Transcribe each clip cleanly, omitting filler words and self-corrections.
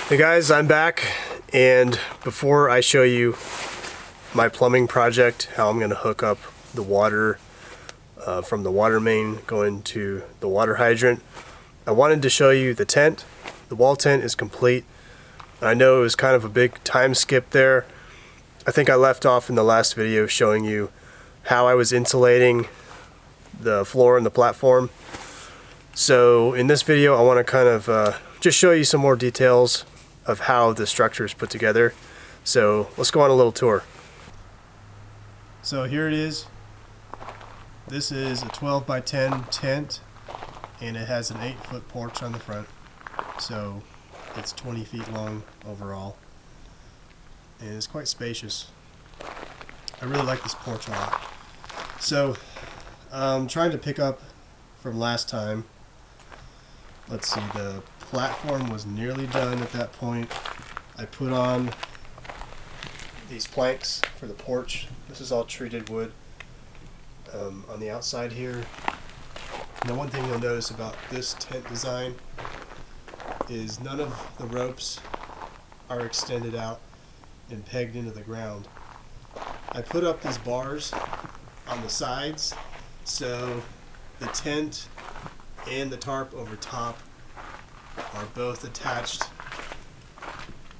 Hey guys, I'm back, and before I show you my plumbing project, how I'm going to hook up the water from the water main going to the water hydrant, I wanted to show you the tent. The wall tent is complete. I know it was kind of a big time skip there. I think I left off in the last video showing you how I was insulating the floor and the platform. So in this video I want to kind of just show you some more details of how the structure is put together. So let's go on a little tour. So here it is. This is a 12 by 10 tent, and it has an 8-foot porch on the front. So it's 20 feet long overall, and it's quite spacious. I really like this porch a lot. So trying to pick up from last time. Let's see, the platform was nearly done at that point. I put on these planks for the porch. This is all treated wood on the outside here. Now, one thing you'll notice about this tent design is none of the ropes are extended out and pegged into the ground. I put up these bars on the sides so the tent and the tarp over top are both attached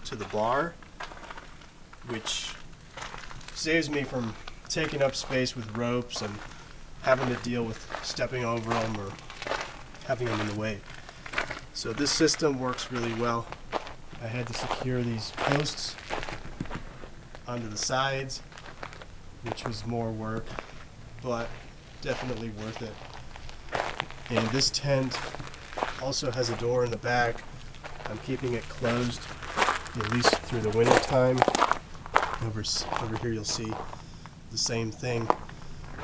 to the bar, which saves me from taking up space with ropes and having to deal with stepping over them or having them in the way. So this system works really well. I had to secure these posts onto the sides, which was more work, but definitely worth it. And this tent also has a door in the back. I'm keeping it closed at least through the winter time. Over here you'll see the same thing.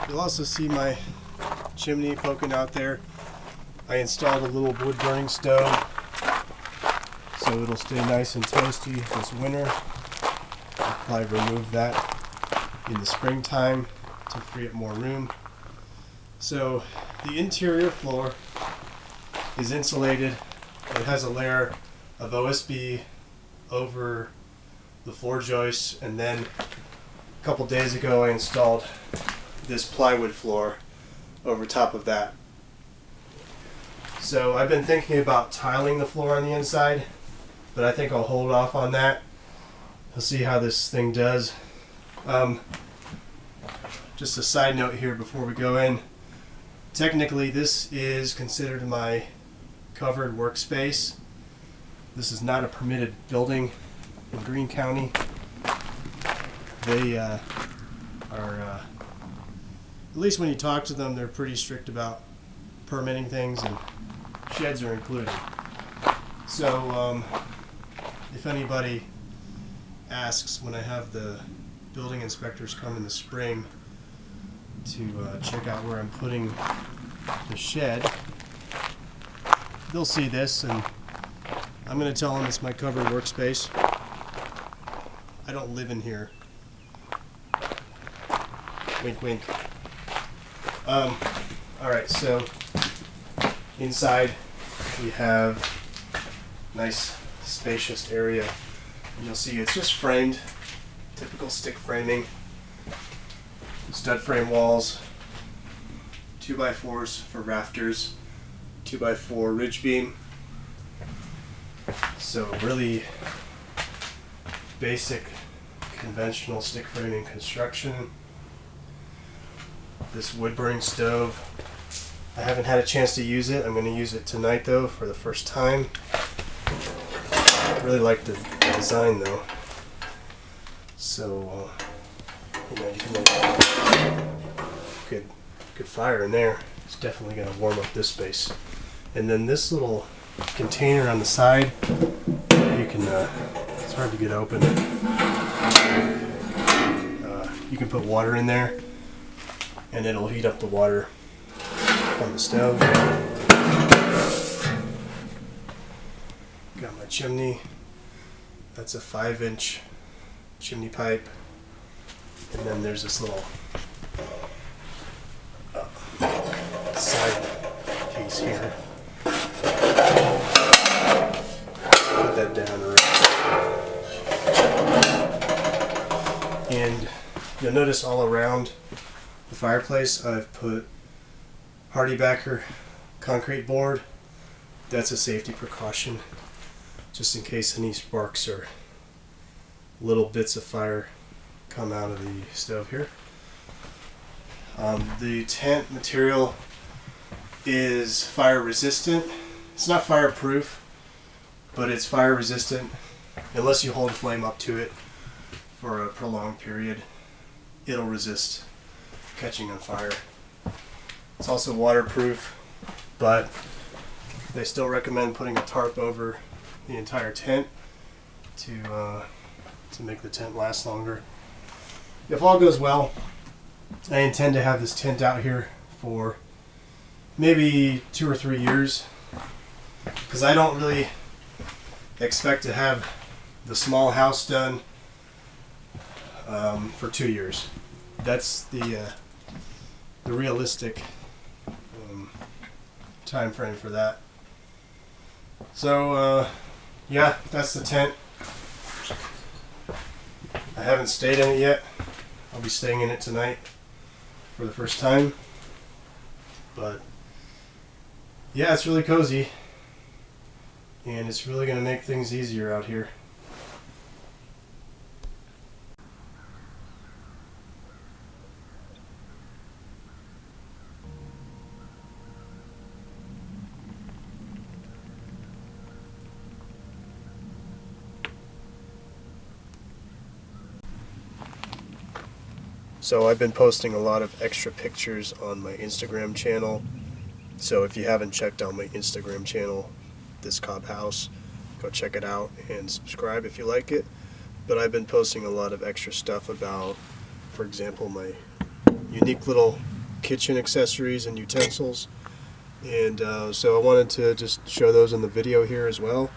You'll also see my chimney poking out there. I installed a little wood burning stove so it'll stay nice and toasty this winter. I'll probably remove that in the springtime to free up more room. So the interior floor is insulated. It has a layer of OSB over the floor joists, and then a couple days ago I installed this plywood floor over top of that. So I've been thinking about tiling the floor on the inside, but I think I'll hold off on that. We'll see how this thing does. Just a side note here before we go in. Technically, this is considered my covered workspace. This is not a permitted building in Greene County. They are, at least when you talk to them, they're pretty strict about permitting things, and sheds are included. So if anybody asks when I have the building inspectors come in the spring to check out where I'm putting the shed, they'll see this, and I'm going to tell them it's my covered workspace. I don't live in here. Wink, wink. Alright, so inside we have nice spacious area. And you'll see it's just framed, typical stick framing. Stud frame walls, 2x4s for rafters, 2x4 ridge beam. So really basic conventional stick framing construction. This wood burning stove, I haven't had a chance to use it. I'm going to use it tonight though for the first time. I really like the design though. So you know, you can make good fire in there. It's definitely going to warm up this space. And then this little container on the side, you can, it's hard to get open. You can put water in there and it'll heat up the water from the stove. Got my chimney. That's a 5-inch chimney pipe. And then there's this little side piece here. Put that down right You'll notice all around the fireplace I've put Hardybacker concrete board. That's a safety precaution, just in case any sparks or little bits of fire come out of the stove here. The tent material is fire resistant. It's not fireproof, but it's fire resistant unless you hold a flame up to it for a prolonged period. It'll resist catching on fire. It's also waterproof, but they still recommend putting a tarp over the entire tent to make the tent last longer. If all goes well, I intend to have this tent out here for maybe 2 or 3 years, because I don't really expect to have the small house done for 2 years. That's the realistic time frame for that. So yeah, that's the tent. I haven't stayed in it yet. I'll be staying in it tonight for the first time. But yeah, it's really cozy, and it's really going to make things easier out here. So I've been posting a lot of extra pictures on my Instagram channel. So if you haven't checked out my Instagram channel, This Cob House, go check it out and subscribe if you like it. But I've been posting a lot of extra stuff about, for example, my unique little kitchen accessories and utensils. And so I wanted to just show those in the video here as well.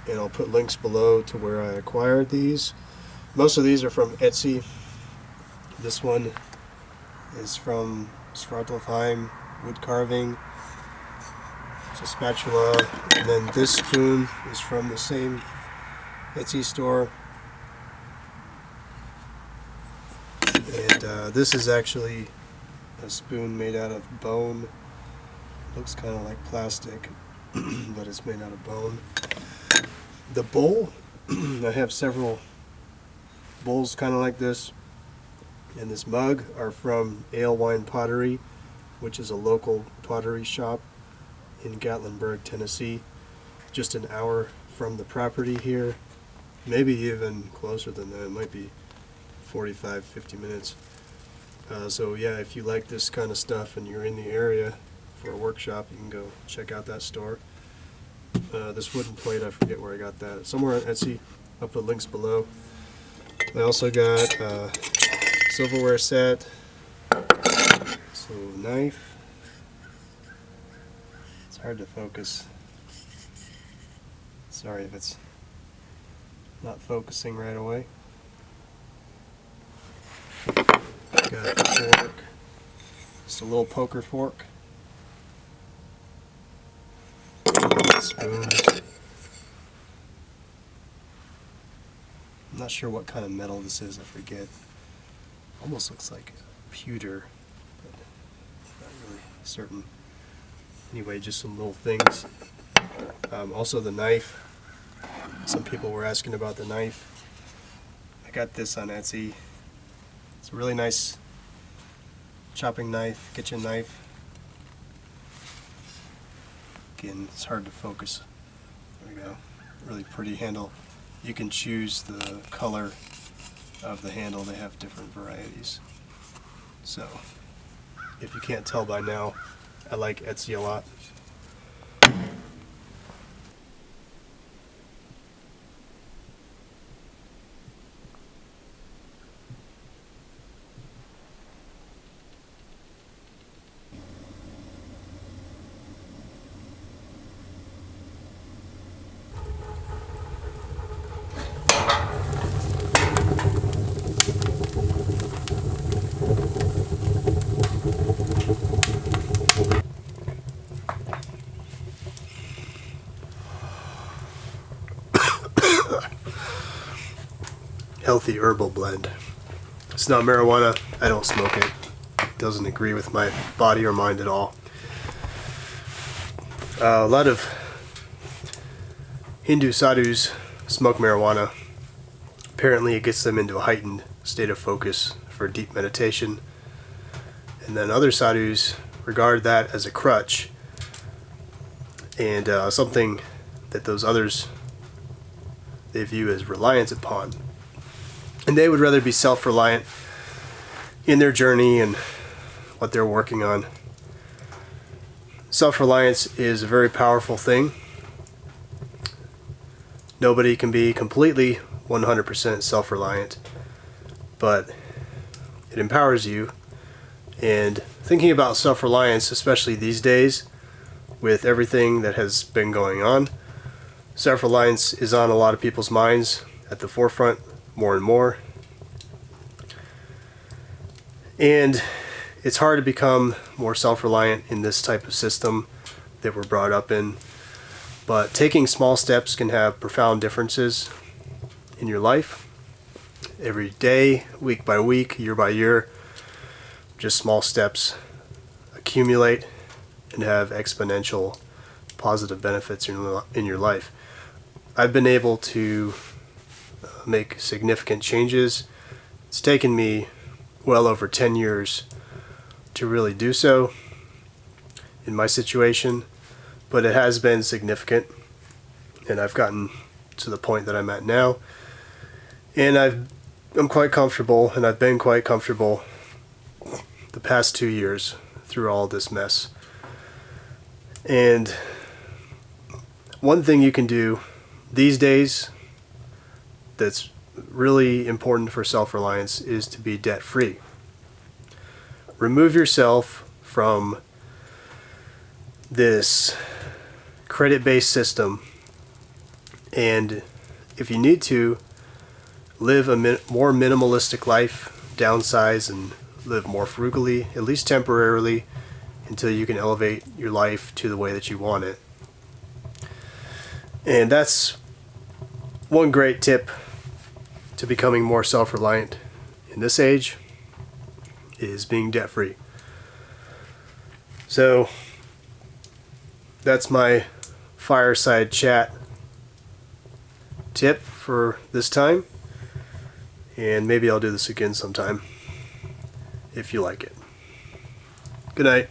And I'll put links below to where I acquired these. Most of these are from Etsy. This one is from Svartalfheim Wood Carving. It's a spatula. And then this spoon is from the same Etsy store. And this is actually a spoon made out of bone. Looks kind of like plastic, but it's made out of bone. The bowl, I have several bowls kind of like this. And this mug are from Ale Wine Pottery, which is a local pottery shop in Gatlinburg, Tennessee. Just an hour from the property here. Maybe even closer than that. It might be 45-50 minutes. So yeah, if you like this kind of stuff and you're in the area for a workshop, you can go check out that store. This wooden plate, I forget where I got that. Somewhere on Etsy. I'll put links below. I also got silverware set, so knife. It's hard to focus. Sorry if it's not focusing right away. Got a fork, just a little poker fork. Spoons. I'm not sure what kind of metal this is, I forget. Almost looks like pewter, but not really certain. Anyway, just some little things. Also the knife. Some people were asking about the knife. I got this on Etsy. It's a really nice chopping knife, kitchen knife. Again, it's hard to focus. There we go. Really pretty handle. You can choose the color of the handle. They have different varieties. So, if you can't tell by now, I like Etsy a lot. Healthy herbal blend. It's not marijuana. I don't smoke it. It doesn't agree with my body or mind at all. A lot of Hindu sadhus smoke marijuana. Apparently it gets them into a heightened state of focus for deep meditation. And then other sadhus regard that as a crutch and something that those others they view as reliance upon. And they would rather be self-reliant in their journey and what they're working on. Self-reliance is a very powerful thing. Nobody can be completely 100% self-reliant, but it empowers you. And thinking about self-reliance, especially these days, with everything that has been going on, self-reliance is on a lot of people's minds at the forefront more and more. And it's hard to become more self-reliant in this type of system that we're brought up in. But taking small steps can have profound differences in your life. Every day, week by week, year by year, just small steps accumulate and have exponential positive benefits in your life. I've been able to make significant changes. It's taken me well over 10 years to really do so in my situation, but it has been significant, and I've gotten to the point that I'm at now, and I'm quite comfortable, and I've been quite comfortable the past 2 years through all this mess. And one thing you can do these days that's really important for self-reliance is to be debt-free. Remove yourself from this credit-based system, and if you need to, live a more minimalistic life, downsize and live more frugally, at least temporarily, until you can elevate your life to the way that you want it. And that's one great tip to becoming more self-reliant in this age, is being debt-free. So that's my fireside chat tip for this time, and maybe I'll do this again sometime if you like it. Good night.